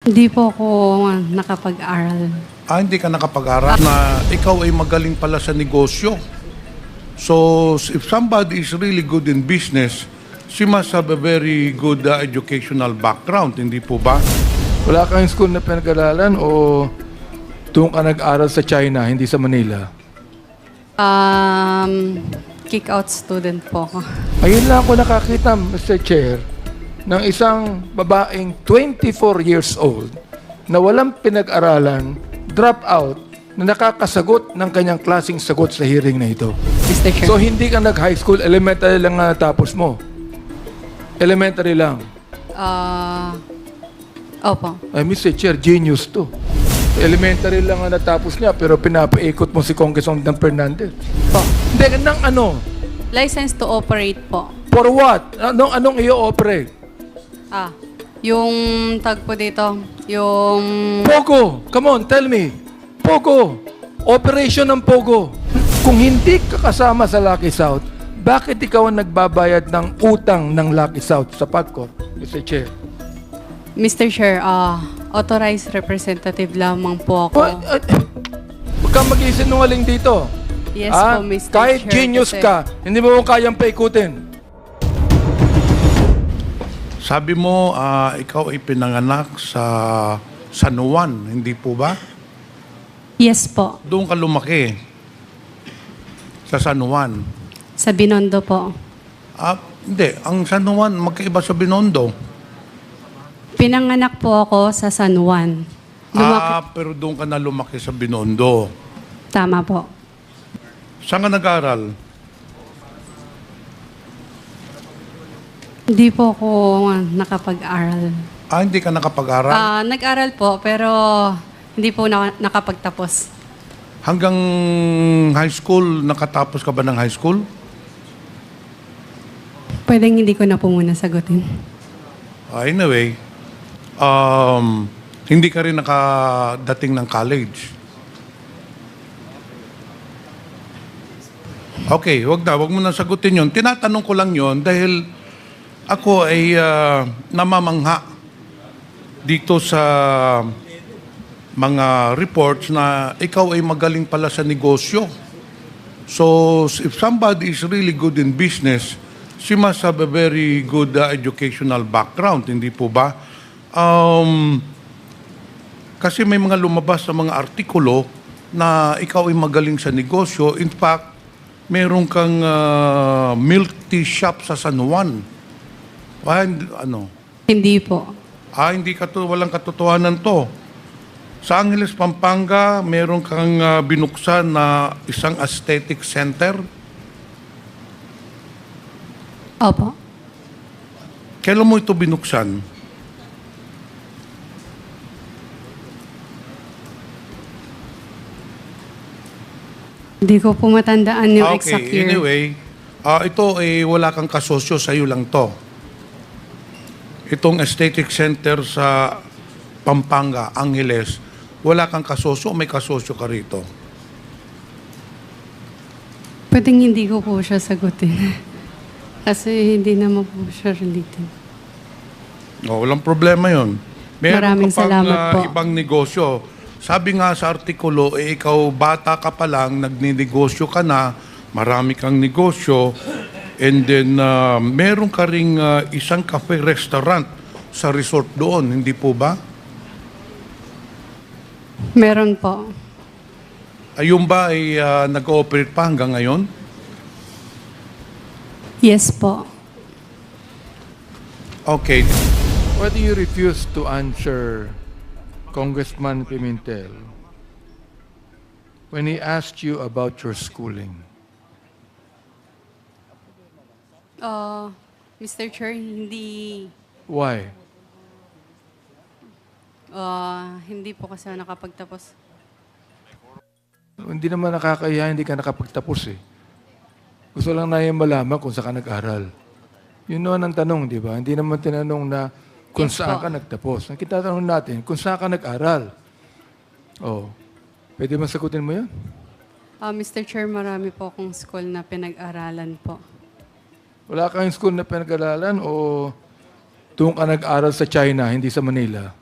Hindi po ako nakapag-aral. Hindi ka nakapag-aral na ikaw ay magaling pala sa negosyo. So, if somebody is really good in business, she must have a very good educational background, hindi po ba? Wala kang school na pinag-aralan o doon ka nag-aral sa China, hindi sa Manila? Kick-out student po ako. Ayun lang ako nakakita, Mr. Chair, ng isang babaeng 24 years old na walang pinag-aralan, drop out, na nakakasagot ng kanyang klaseng sagot sa hearing na ito. Mr. Chair. So hindi ka nag-high school, elementary lang na natapos mo. Elementary lang. Opo. Ay, Mr. Chair, genius to. Elementary lang ang natapos niya, pero pinapaikot mo si Congressman Fernandez. Pa, hindi, ng ano? License to operate po. For what? Anong i-operate? Yung tag po dito, yung... Pogo! Come on, tell me. Pogo! Operation ng Pogo. Kung hindi ka kasama sa Lucky South, bakit ikaw ang nagbabayad ng utang ng Lucky South sa PAGCOR, Mr. Chair? Mr. Chair, authorized representative lamang po ako. Huwag kang mag-isinungaling dito. Yes po, Mr. Kahit Chair. genius kasi- ka, hindi mo kayang paikutin. Sabi mo, ikaw ay pinanganak sa San Juan, hindi po ba? Yes po. Doon ka lumaki sa San Juan. Sa Binondo po. Hindi, ang San Juan magkaiba sa Binondo. Pinanganak po ako sa San Juan. Pero doon ka na lumaki sa Binondo. Tama po. Saan ka nag-aral? Hindi po ako nakapag-aral. Hindi ka nakapag-aral? Nag-aral po, pero hindi po nakapagtapos. Hanggang high school, nakatapos ka ba ng high school? Pwedeng hindi ko na po muna sagutin. Anyway, hindi ka rin nakadating ng college. Okay, wag mo na sagutin yon. Tinatanong ko lang yon dahil ako ay namamangha dito sa mga reports na ikaw ay magaling pala sa negosyo. So, if somebody is really good in business, she must have a very good educational background, hindi po ba? Kasi may mga lumabas sa mga artikulo na ikaw ay magaling sa negosyo. In fact, meron kang milk tea shop sa San Juan. Hindi po. Hindi walang katotohanan to. Sa Angeles, Pampanga, meron kang binuksan na isang aesthetic center. Opo. Kailan mo ito binuksan? Hindi ko po matandaan yung exact Okay, year. anyway, ito ay wala kang kasosyo, sa'yo lang to. Itong aesthetic center sa Pampanga, Angeles, wala kang kasosyo, may kasosyo ka rito. Pwedeng hindi ko po siya sagutin. Kasi hindi naman po siya related. Walang problema yon. Maraming ka pang, salamat po. ibang negosyo. Sabi nga sa artikulo, ikaw bata ka pa lang, nagninegosyo ka na, marami kang negosyo, and then meron ka ring isang cafe-restaurant sa resort doon, hindi po ba? Meron po. Ayun ba ay nag-ooperate pa hanggang ngayon? Yes po. Okay. Why do you refuse to answer Congressman Pimentel when he asked you about your schooling? Mr. Chair, hindi Why? hindi po kasi ako nakapagtapos. Hindi naman nakakaya, hindi ka nakapagtapos eh. Gusto lang na yung malaman kung saan ka nag-aral. Yun naman ang tanong, di ba? Hindi naman tinanong na kung Yes saan po. ka nagtapos. Ang kitatanong natin, kung saan ka nag-aral. Pwede ba sagutin mo yan? Mr. Chair, marami po akong school na pinag-aralan po. Wala kang school na pinag-aralan o doon ka nag-aral sa China, hindi sa Manila?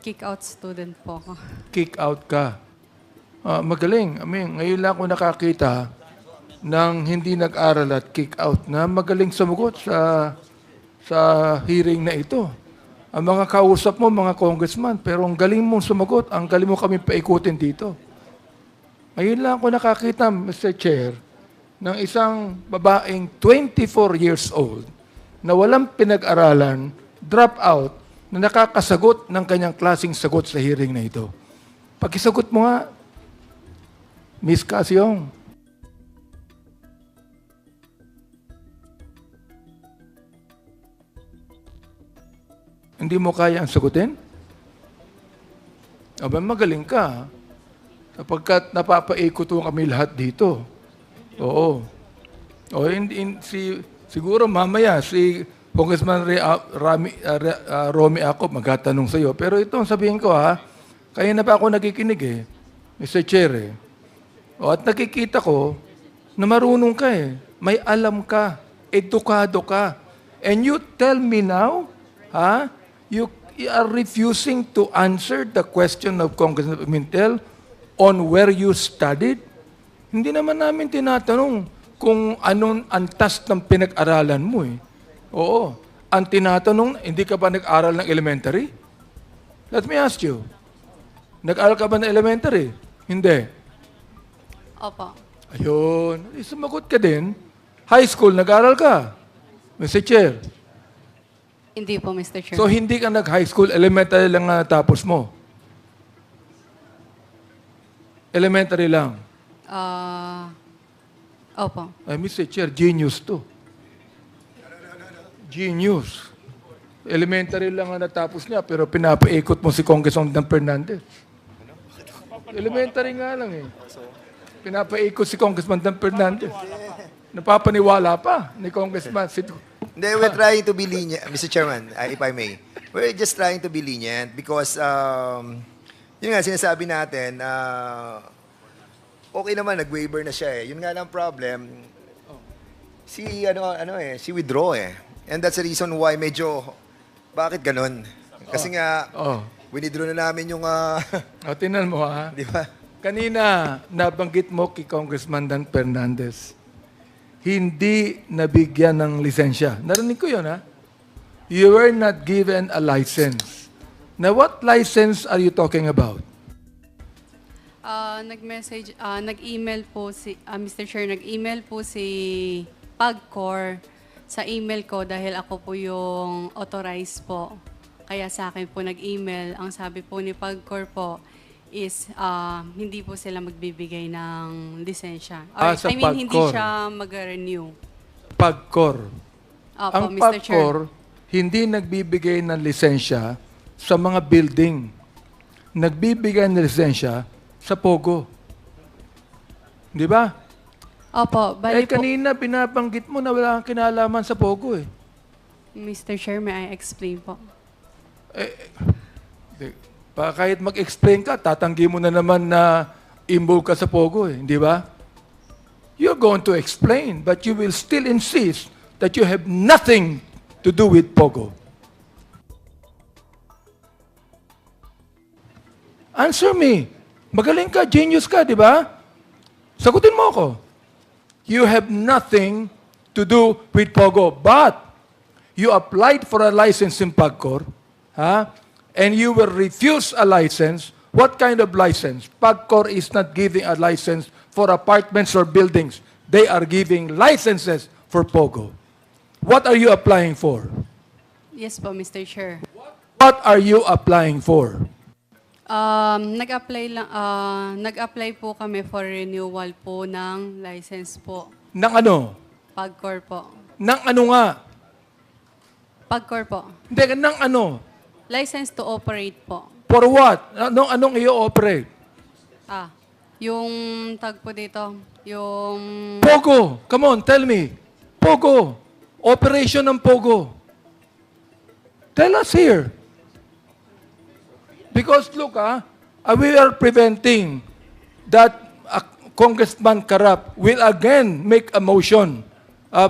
Kick out student po ako. Kick out ka. Magaling. I mean, ngayon lang ako nakakita ng hindi nag-aral at kick out na magaling sumugot sa hearing na ito. Ang mga kausap mo, mga congressman, pero ang galing mong sumagot, ang galing mo kami paikutin dito. Ngayon lang ako nakakita, Mr. Chair, ng isang babaeng 24 years old na walang pinag-aralan, drop out, na nakakasagot ng kanyang klaseng sagot sa hearing na ito. Pakisagot mo nga, Miss Casyong. Hindi mo kaya ang sagutin? Aba, magaling ka. Sapagkat napapaikot mo kami lahat dito. Oo. Siguro mamaya si Congressman Romy ako magtatanong sa iyo. Pero ito, sabihin ko kaya na pa ako nakikinig Mr. Chair at nakikita ko na marunong ka may alam ka, edukado ka. And you tell me now, you are refusing to answer the question of Congressman Pimentel on where you studied. Hindi naman namin tinatanong kung anong antas ng pinag-aralan mo Oo. Ang tinatanong, hindi ka ba nag-aral ng elementary? Let me ask you. Nag-aral ka ba ng elementary? Hindi. Opo. Ayun. Sumagot ka din. High school, nag-aral ka? Mr. Chair. Hindi po, Mr. Chair. So, hindi ka nag-high school, elementary lang natapos mo? Elementary lang? Opo. Ay, Mr. Chair, genius to. Genius. Elementary lang ang natapos niya, pero pinapaikot mo si Congressman Dan Fernandez. Elementary nga lang Pinapaikot si Congressman Dan Fernandez. Napapaniwala pa ni Congressman. Hindi, we're trying to be lenient, Mr. Chairman, if I may. We're just trying to be lenient because, yun nga, sinasabi natin, okay naman, nag-waiver na siya Yun nga lang problem, si withdraw And that's the reason why medyo, bakit ganun? Kasi nga, winidraw na namin yung, Tingnan mo di ba? Kanina, nabanggit mo kay Congressman Dan Fernandez, hindi nabigyan ng lisensya. Narinig ko yun, You were not given a license. Now, what license are you talking about? Nag-email po Mr. Chair, nag-email po si PAGCOR sa email ko dahil ako po yung authorized po. Kaya sa akin po nag-email. Ang sabi po ni PAGCOR po is hindi po sila magbibigay ng lisensya. Sa hindi PAGCOR. siya mag-renew. PAGCOR. Opo, Ang Mr. Chair. PAGCOR, hindi nagbibigay ng lisensya sa mga building. Nagbibigay ng lisensya sa POGO. Di ba? Opo, bali po. Kanina binabanggit mo na wala kang kinalaman sa POGO Mr. Chair, may I explain po? Kahit mag-explain ka, tatanggi mo na naman na involved ka sa POGO di ba? You're going to explain, but you will still insist that you have nothing to do with POGO. Answer me. Magaling ka, genius ka, di ba? Sagutin mo ako. You have nothing to do with POGO, but you applied for a license in PAGCOR, and you will refuse a license. What kind of license? PAGCOR is not giving a license for apartments or buildings. They are giving licenses for POGO. What are you applying for? Yes po, Mr. Chair. What are you applying for? Nag-apply po kami for renewal po ng license po. Nang ano? PAGCOR po. Nang ano nga? PAGCOR po. Hindi, nang ano? License to operate po. For what? Anong i-operate? Yung tag po dito, yung... POGO. Come on, tell me. POGO. Operation ng POGO. Tell us here. Because look, we are preventing that Congressman Karap will again make a motion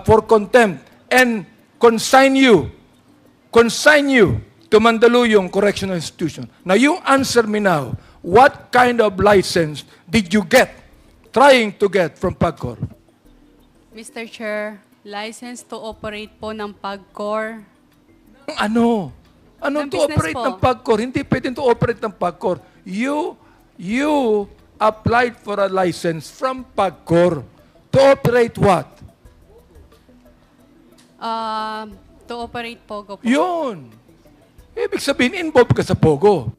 for contempt and consign you to Mandaluyong Correctional Institution. Now, you answer me now, what kind of license did you trying to get from PAGCOR? Mr. Chair, license to operate po ng PAGCOR. Ano? Ano Ng to business operate po. ng PAGCOR? Hindi pwedeng to operate ng PAGCOR. You applied for a license from PAGCOR to operate what? To operate POGO po. Yun. Ibig sabihin, involved ka sa POGO.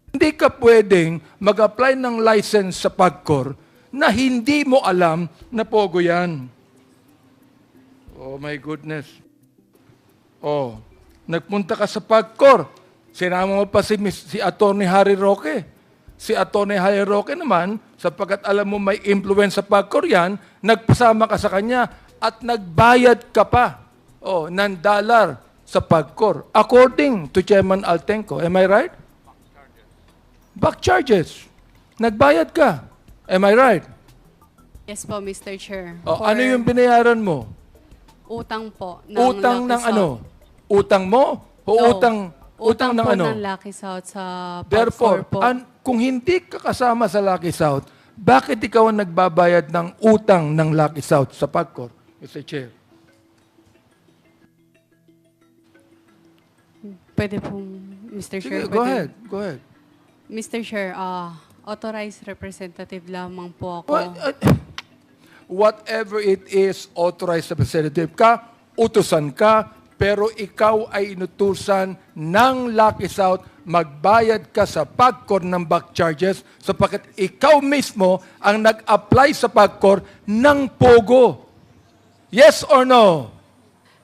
Hindi ka pwedeng mag-apply ng license sa PAGCOR na hindi mo alam na POGO yan. Oh my goodness. Oh, nagpunta ka sa PAGCOR. Sinama mo pa si Atty. Harry Roque. Si Atty. Harry Roque naman, sapagkat alam mo may influence sa PAGCOR yan, nagpasama ka sa kanya at nagbayad ka pa ng dollar sa PAGCOR. According to Chairman Altenco. Am I right? Back charges. Nagbayad ka. Am I right? Yes po, Mr. Chair. Oh, For ano yung binayaran mo? utang po. Utang ng Lucky South. ano? Utang mo? O No. utang ng po ano? ng Lucky South sa Therefore, PAGCOR po. kung hindi ka kasama sa Lucky South, bakit ikaw ang nagbabayad ng utang ng Lucky South sa PAGCOR, Mr. Chair? Pwede po, Mr. Chair. Sige, go pwede. ahead. Go ahead. Mr. Chair, authorized representative lamang po ako. Whatever it is, authorized representative ka, utusan ka, pero ikaw ay inutusan ng Lucky South, magbayad ka sa PAGCOR ng back charges sapagkat ikaw mismo ang nag-apply sa PAGCOR ng POGO. Yes or no?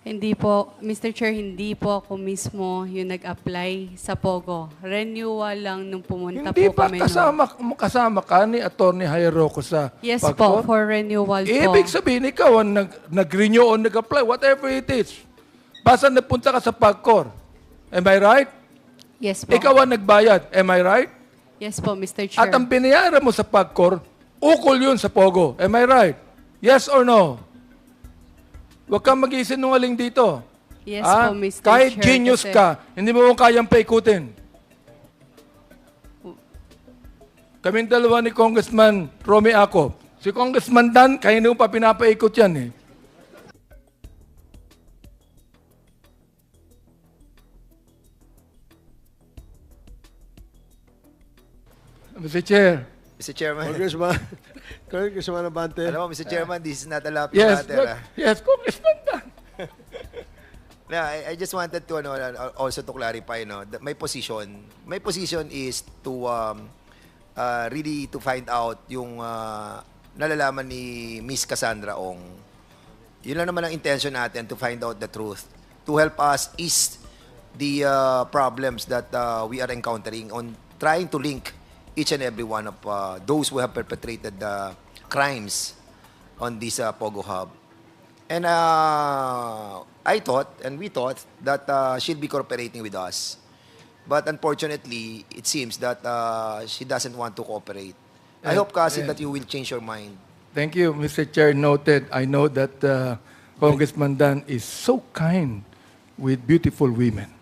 Hindi po, Mr. Chair, hindi po ako mismo yung nag-apply sa POGO. Renewal lang nung pumunta Hindi po ba kami. kasama ka ni Atty. Jairo sa Yes PAGCOR? po, for renewal po. Ibig sabihin, ikaw ang nag-renew o nag-apply, whatever it is. Basta napunta ka sa PAGCOR. Am I right? Yes po. Ikaw ang nagbayad. Am I right? Yes po, Mr. Chair. At ang binayaran mo sa PAGCOR, ukol yun sa POGO. Am I right? Yes or no? Huwag kang mag-isinungaling dito. Yes po, Mr. Kahit Chair, genius kasi- ka, hindi mo kayang paikutin. Kaming dalawa ni Congressman Romy Acop. Si Congressman Dan, kaya hindi mo pa pinapaikot yan eh. Mr. Chair. Mr. Chairman. Congressman Abante. Alam mo, Mr. Chairman, this is not a laughing Yes, matter. yes, Congressman Dan. No, I just wanted to also to clarify that my position is to really to find out yung nalalaman ni Miss Cassandra Ong. Yun lang naman ang intention natin, to find out the truth, to help us ease the problems that we are encountering on trying to link each and every one of those who have perpetrated crimes on this Pogo Hub. And I thought, and we thought, that she'll be cooperating with us. But unfortunately, it seems that she doesn't want to cooperate. I hope, Kasi, that you will change your mind. Thank you, Mr. Chair. Noted. I know that Congressman Dan is so kind with beautiful women.